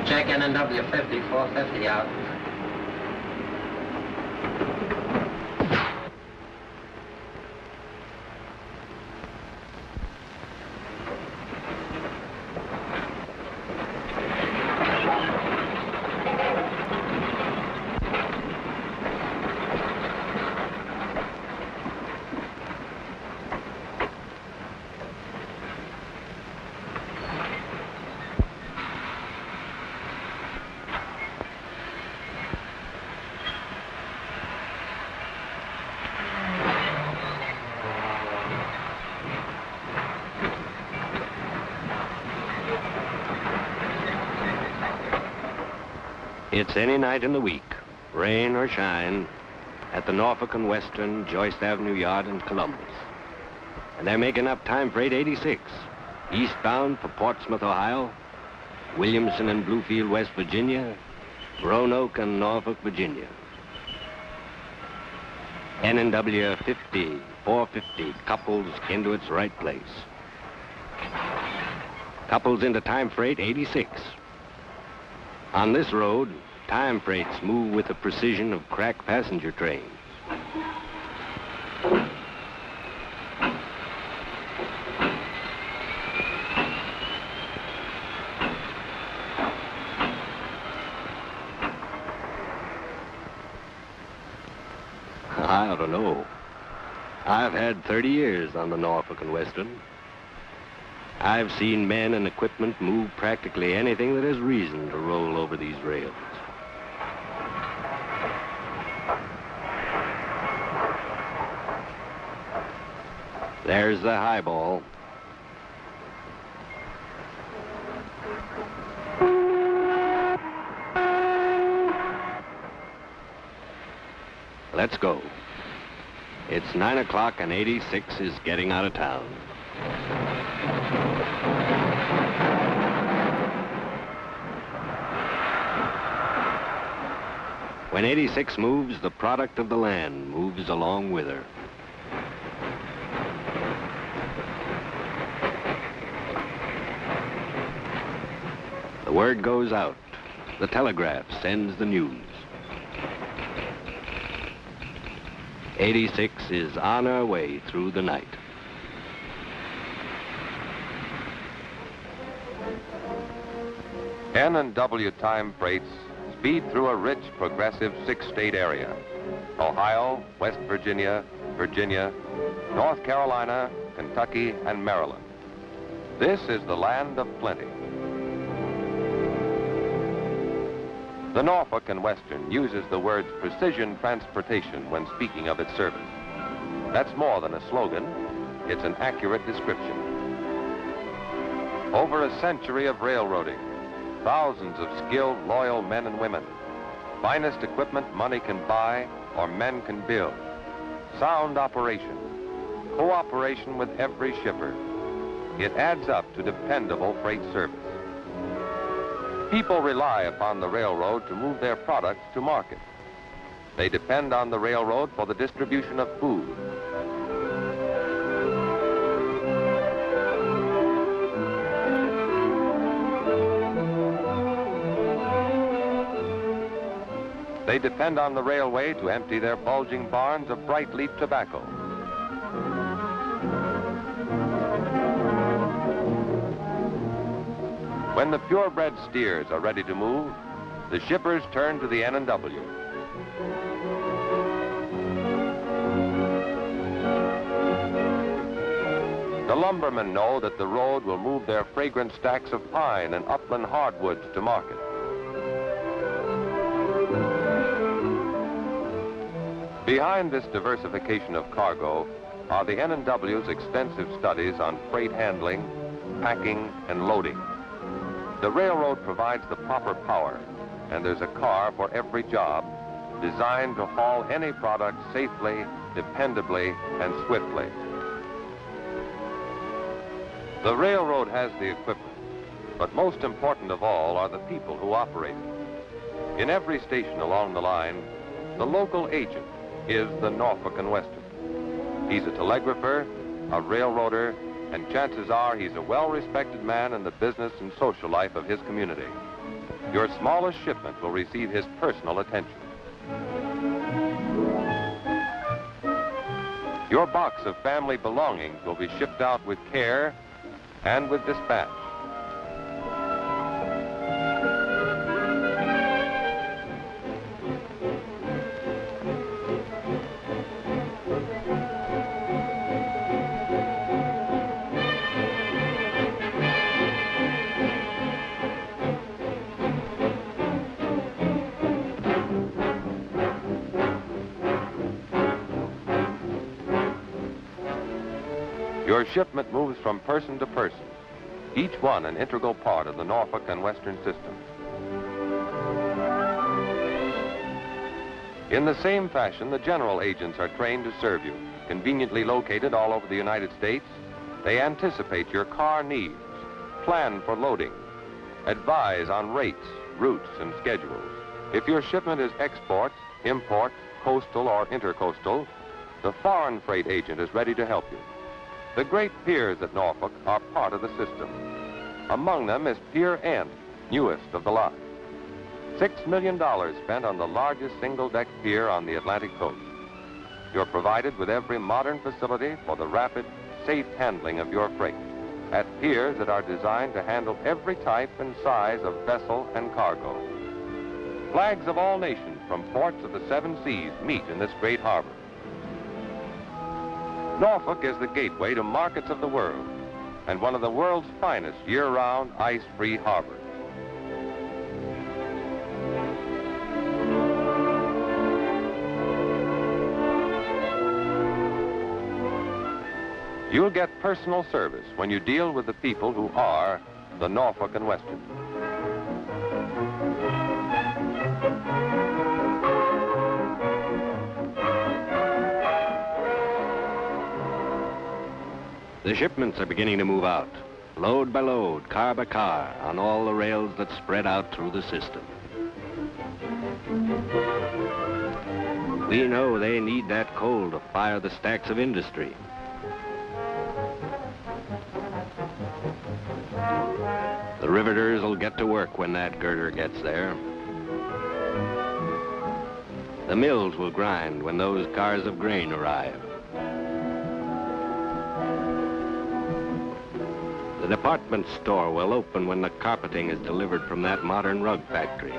Check NNW 50, 450 out. It's any night in the week, rain or shine, at the Norfolk and Western, Joyce Avenue Yard in Columbus. And they're making up time freight 86, eastbound for Portsmouth, Ohio, Williamson and Bluefield, West Virginia, Roanoke and Norfolk, Virginia. NNW 50, 450 couples into its right place. Couples into time freight 86. On this road, time freights move with the precision of crack passenger trains. I don't know. I've had 30 years on the Norfolk and Western. I've seen men and equipment move practically anything that has reason to roll over these rails. There's the highball. Let's go. It's 9 o'clock and 86 is getting out of town. When 86 moves, the product of the land moves along with her. The word goes out. The telegraph sends the news. 86 is on her way through the night. N&W time freights speed through a rich, progressive six-state area: Ohio, West Virginia, Virginia, North Carolina, Kentucky, and Maryland. This is the land of plenty. The Norfolk and Western uses the words precision transportation when speaking of its service. That's more than a slogan. It's an accurate description. Over a century of railroading, thousands of skilled, loyal men and women, finest equipment money can buy or men can build, sound operation, cooperation with every shipper. It adds up to dependable freight service. People rely upon the railroad to move their products to market. They depend on the railroad for the distribution of food. They depend on the railway to empty their bulging barns of bright leaf tobacco. When the purebred steers are ready to move, the shippers turn to the N&W. The lumbermen know that the road will move their fragrant stacks of pine and upland hardwoods to market. Behind this diversification of cargo are the N&W's extensive studies on freight handling, packing, and loading. The railroad provides the proper power, and there's a car for every job designed to haul any product safely, dependably, and swiftly. The railroad has the equipment, but most important of all are the people who operate it. In every station along the line, the local agent is the Norfolk and Western. He's a telegrapher, a railroader, and chances are he's a well-respected man in the business and social life of his community. your smallest shipment will receive his personal attention. Your box of family belongings will be shipped out with care and with dispatch. Your shipment moves from person to person, each one an integral part of the Norfolk and Western system. In the same fashion, the general agents are trained to serve you. Conveniently located all over the United States, they anticipate your car needs, plan for loading, advise on rates, routes, and schedules. If your shipment is export, import, coastal, or intercoastal, the foreign freight agent is ready to help you. The great piers at Norfolk are part of the system. Among them is Pier N, newest of the lot. $6 million spent on the largest single-deck pier on the Atlantic coast. You're provided with every modern facility for the rapid, safe handling of your freight at piers that are designed to handle every type and size of vessel and cargo. Flags of all nations from ports of the 7 seas meet in this great harbor. Norfolk is the gateway to markets of the world and one of the world's finest year-round ice-free harbors. You'll get personal service when you deal with the people who are the Norfolk and Western. The shipments are beginning to move out, load by load, car by car, on all the rails that spread out through the system. We know they need that coal to fire the stacks of industry. The riveters will get to work when that girder gets there. The mills will grind when those cars of grain arrive. The department store will open when the carpeting is delivered from that modern rug factory.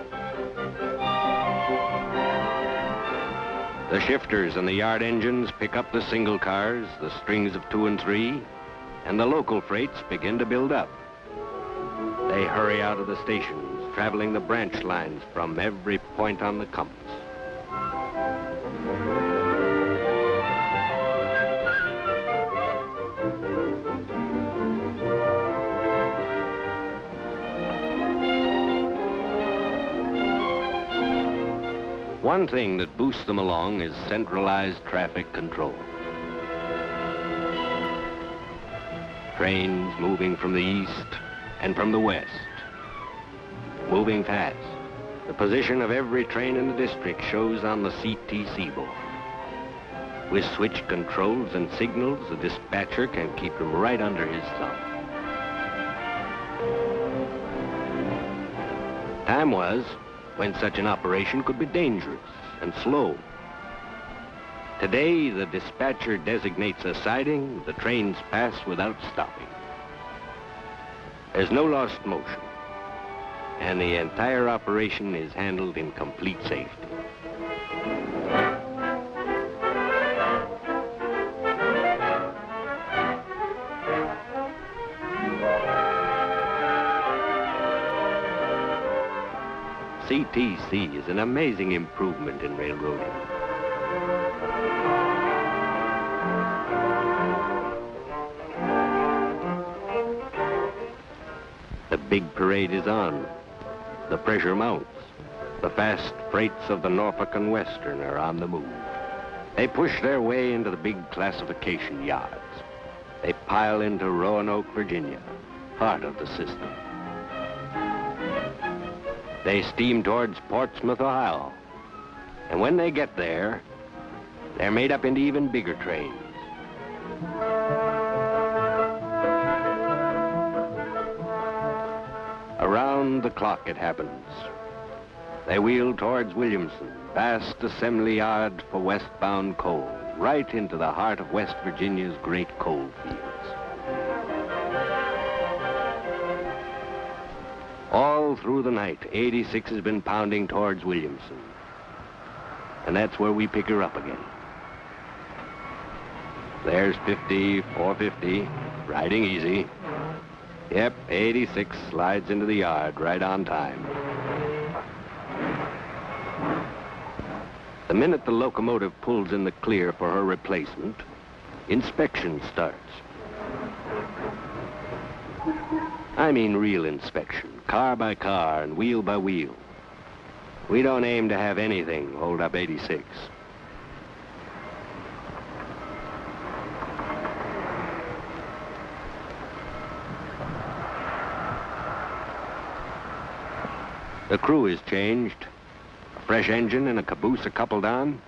The shifters and the yard engines pick up the single cars, the strings of 2 and 3, and the local freights begin to build up. They hurry out of the stations, traveling the branch lines from every point on the compass. One thing that boosts them along is centralized traffic control. Trains moving from the east and from the west, moving fast. The position of every train in the district shows on the CTC board. With switch controls and signals, the dispatcher can keep them right under his thumb. Time was when such an operation could be dangerous and slow. Today, the dispatcher designates a siding, the trains pass without stopping. There's no lost motion, and the entire operation is handled in complete safety. CTC is an amazing improvement in railroading. The big parade is on. The pressure mounts. The fast freights of the Norfolk and Western are on the move. They push their way into the big classification yards. They pile into Roanoke, Virginia, heart of the system. They steam towards Portsmouth, Ohio. And when they get there, they're made up into even bigger trains. Around the clock it happens. They wheel towards Williamson, vast assembly yard for westbound coal, right into the heart of West Virginia's great coal fields. All through the night, 86 has been pounding towards Williamson. And that's where we pick her up again. There's 50, 450, riding easy. Yep, 86 slides into the yard right on time. The minute the locomotive pulls in the clear for her replacement, inspection starts. I mean real inspection, car by car and wheel by wheel. We don't aim to have anything hold up 86. The crew is changed. A fresh engine and a caboose are coupled on.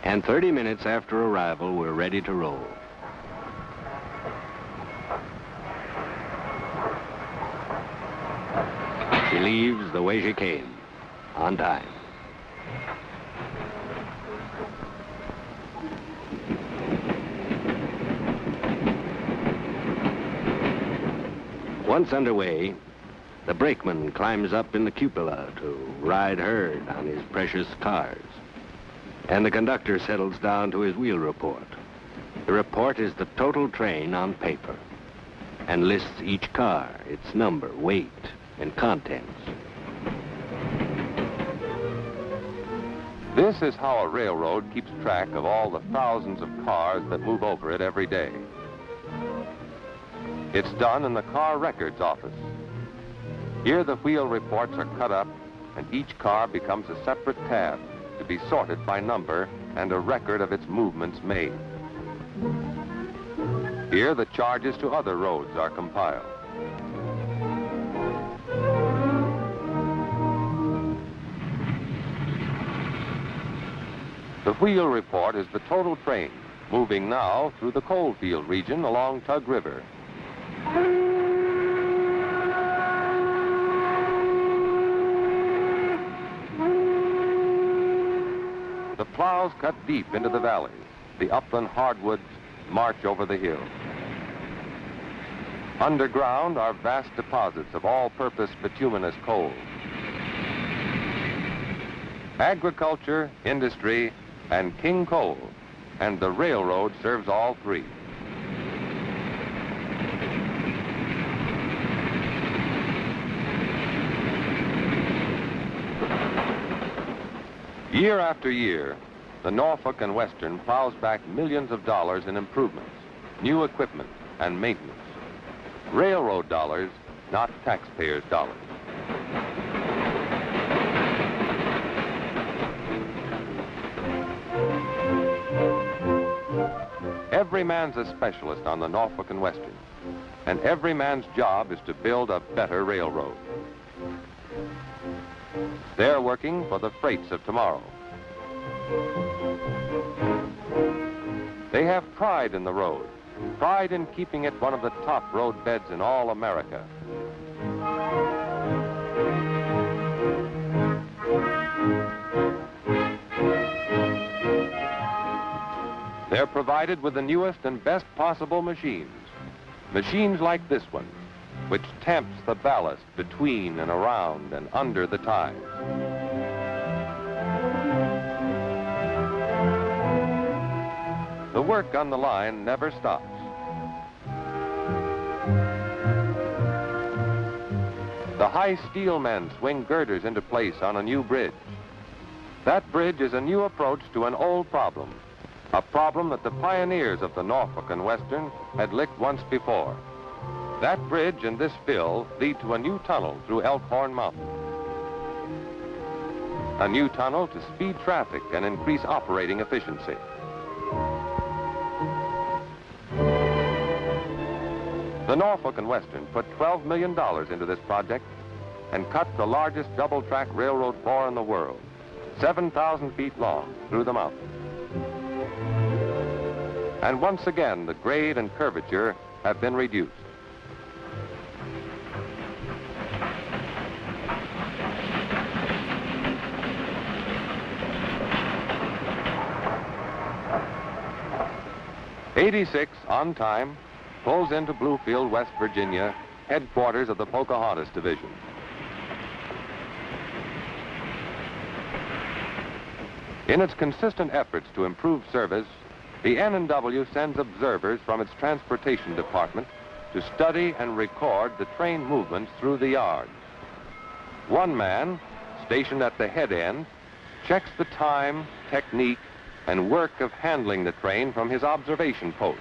And 30 minutes after arrival, we're ready to roll. She leaves the way she came, on time. Once underway, the brakeman climbs up in the cupola to ride herd on his precious cars. And the conductor settles down to his wheel report. The report is the total train on paper and lists each car, its number, weight, and contents. This is how a railroad keeps track of all the thousands of cars that move over it every day. It's done in the car records office. Here the wheel reports are cut up and each car becomes a separate tab to be sorted by number and a record of its movements made. Here the charges to other roads are compiled. The wheel report is the total train moving now through the coalfield region along Tug River. The plows cut deep into the valley. The upland hardwoods march over the hill. Underground are vast deposits of all-purpose bituminous coal. Agriculture, industry, and king coal, and the railroad serves all three. Year after year, the Norfolk and Western plows back millions of dollars in improvements, new equipment, and maintenance. Railroad dollars, not taxpayers' dollars. Every man's a specialist on the Norfolk and Western, and every man's job is to build a better railroad. They're working for the freights of tomorrow. They have pride in the road, pride in keeping it one of the top road beds in all America. They're provided with the newest and best possible machines. Machines like this one, which tamps the ballast between and around and under the ties. The work on the line never stops. The high steel men swing girders into place on a new bridge. That bridge is a new approach to an old problem, a problem that the pioneers of the Norfolk and Western had licked once before. That bridge and this fill lead to a new tunnel through Elkhorn Mountain. A new tunnel to speed traffic and increase operating efficiency. The Norfolk and Western put $12 million into this project and cut the largest double-track railroad bore in the world, 7,000 feet long, through the mountain. And once again, the grade and curvature have been reduced. 86, on time, pulls into Bluefield, West Virginia, headquarters of the Pocahontas Division. In its consistent efforts to improve service, the N&W sends observers from its transportation department to study and record the train movements through the yards. One man, stationed at the head end, checks the time, technique, and work of handling the train from his observation post.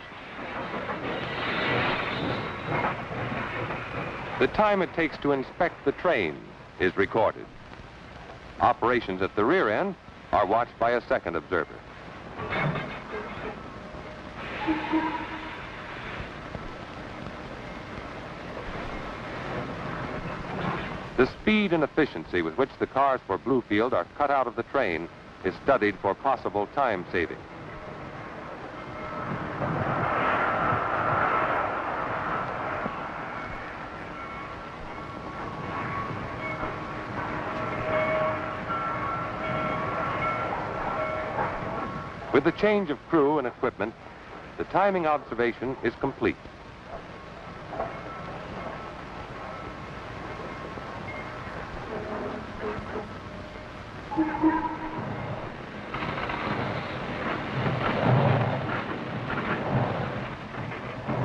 The time it takes to inspect the train is recorded. Operations at the rear end are watched by a second observer. The speed and efficiency with which the cars for Bluefield are cut out of the train is studied for possible time saving. With the change of crew and equipment, the timing observation is complete.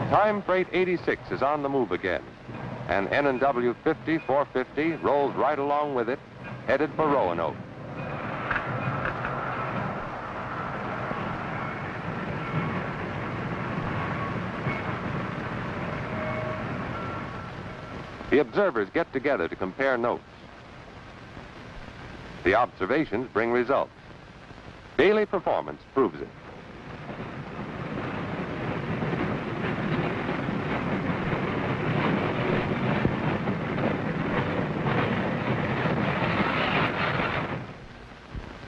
Time Freight 86 is on the move again, and N&W 5450 rolls right along with it, headed for Roanoke. The observers get together to compare notes. The observations bring results. Daily performance proves it.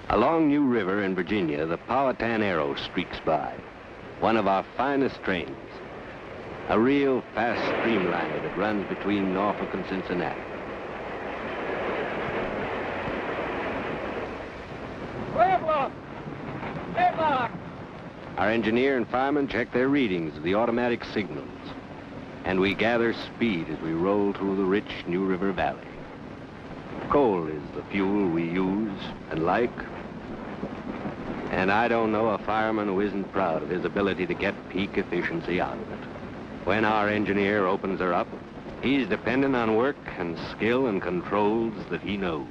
Along New River in Virginia, the Powhatan Arrow streaks by, one of our finest trains. A real fast streamliner that runs between Norfolk and Cincinnati. Our engineer and fireman check their readings of the automatic signals, and we gather speed as we roll through the rich New River Valley. Coal is the fuel we use and like, and I don't know a fireman who isn't proud of his ability to get peak efficiency out of it. When our engineer opens her up, he's dependent on work and skill and controls that he knows.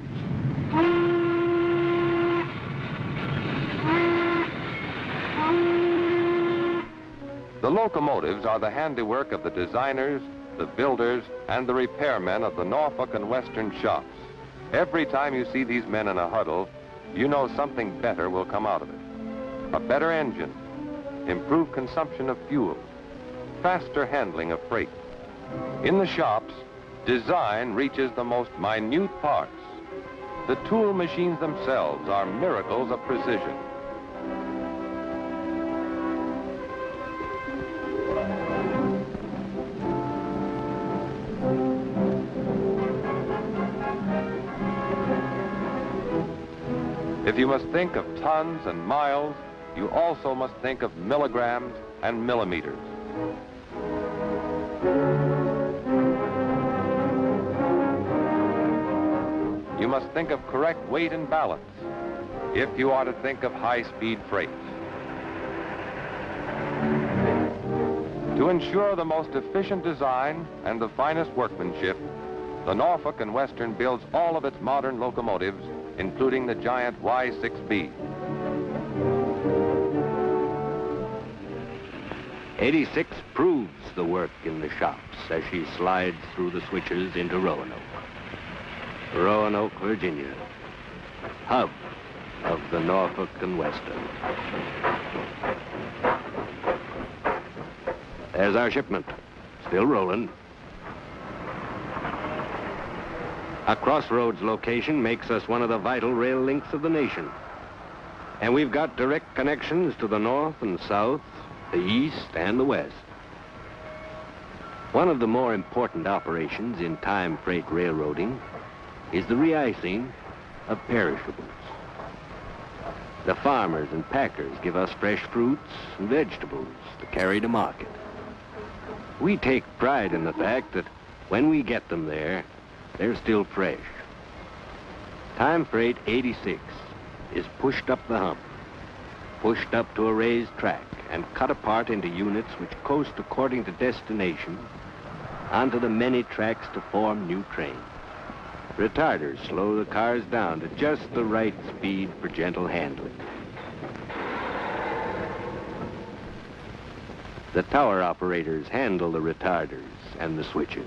The locomotives are the handiwork of the designers, the builders, and the repairmen of the Norfolk and Western shops. Every time you see these men in a huddle, you know something better will come out of it. A better engine, improved consumption of fuel, faster handling of freight. In the shops, design reaches the most minute parts. The tool machines themselves are miracles of precision. If you must think of tons and miles, you also must think of milligrams and millimeters. You must think of correct weight and balance if you are to think of high-speed freight. To ensure the most efficient design and the finest workmanship, the Norfolk and Western builds all of its modern locomotives, including the giant Y6B. 86 proves the work in the shops as she slides through the switches into Roanoke. Roanoke, Virginia, hub of the Norfolk and Western. There's our shipment, still rolling. A crossroads location makes us one of the vital rail links of the nation. And we've got direct connections to the north and south, the east and the west. One of the more important operations in time freight railroading is the re-icing of perishables. The farmers and packers give us fresh fruits and vegetables to carry to market. We take pride in the fact that when we get them there, they're still fresh. Time Freight 86 is pushed up the hump, pushed up to a raised track, and cut apart into units which coast according to destination onto the many tracks to form new trains. Retarders slow the cars down to just the right speed for gentle handling. The tower operators handle the retarders and the switches.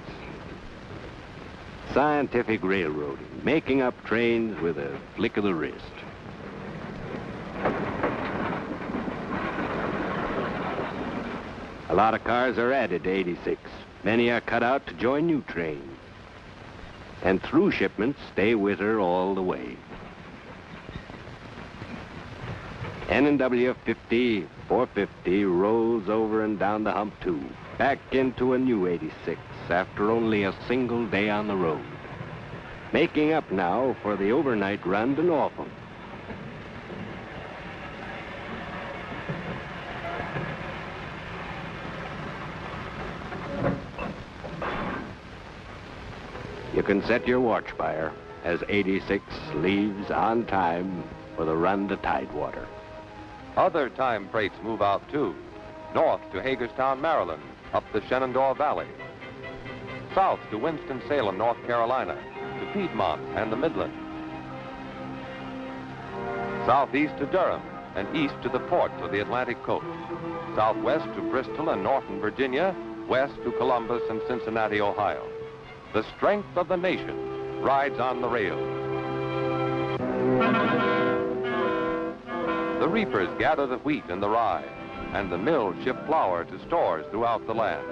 Scientific railroading, making up trains with a flick of the wrist. A lot of cars are added to 86. Many are cut out to join new trains. And through shipments stay with her all the way. N&W 50 450 rolls over and down the hump too, back into a new 86 after only a single day on the road, making up now for the overnight run to Norfolk. You can set your watch by her as 86 leaves on time for the run to Tidewater. Other time freights move out too. North to Hagerstown, Maryland, up the Shenandoah Valley. South to Winston-Salem, North Carolina, to Piedmont and the Midlands. Southeast to Durham and east to the ports of the Atlantic coast. Southwest to Bristol and Northern Virginia, west to Columbus and Cincinnati, Ohio. The strength of the nation rides on the rail. The reapers gather the wheat and the rye, and the mills ship flour to stores throughout the land.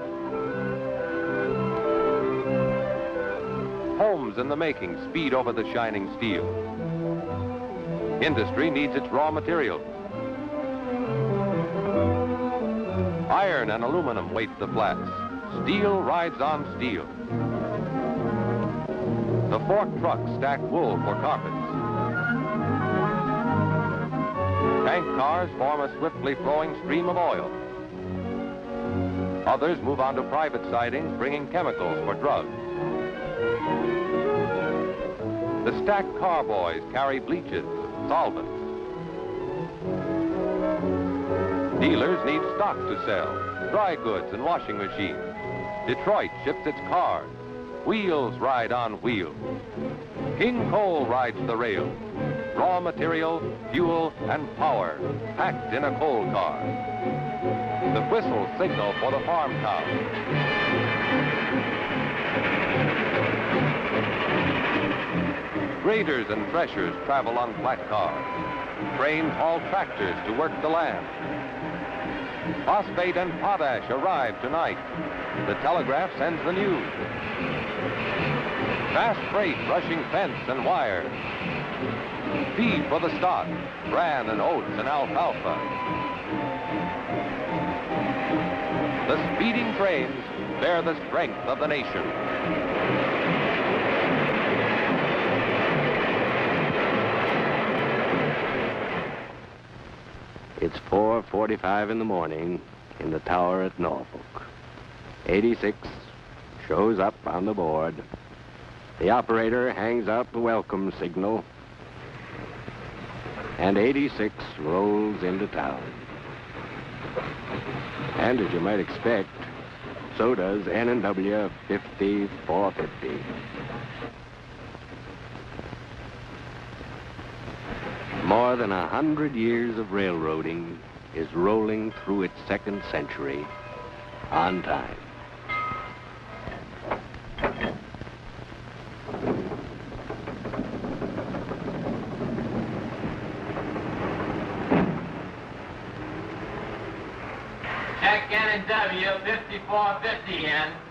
Homes in the making speed over the shining steel. Industry needs its raw materials. Iron and aluminum weight the flats. Steel rides on steel. The fork trucks stack wool for carpets. Tank cars form a swiftly flowing stream of oil. Others move on to private sidings, bringing chemicals for drugs. The stacked carboys carry bleaches, solvents. Dealers need stock to sell, dry goods and washing machines. Detroit ships its cars. Wheels ride on wheels. King Coal rides the rail. Raw material, fuel, and power packed in a coal car. The whistle signal for the farm town. Graders and threshers travel on flat cars. Trains haul tractors to work the land. Phosphate and potash arrive tonight. The telegraph sends the news. Fast freight rushing fence and wire. Feed for the stock, bran and oats and alfalfa. The speeding trains bear the strength of the nation. It's 4:45 in the morning in the tower at Norfolk. 86 shows up on the board. The operator hangs out the welcome signal, and 86 rolls into town. And as you might expect, so does N&W 50 450. More than 100 years of railroading is rolling through its second century on time. Check N&W 5450 in.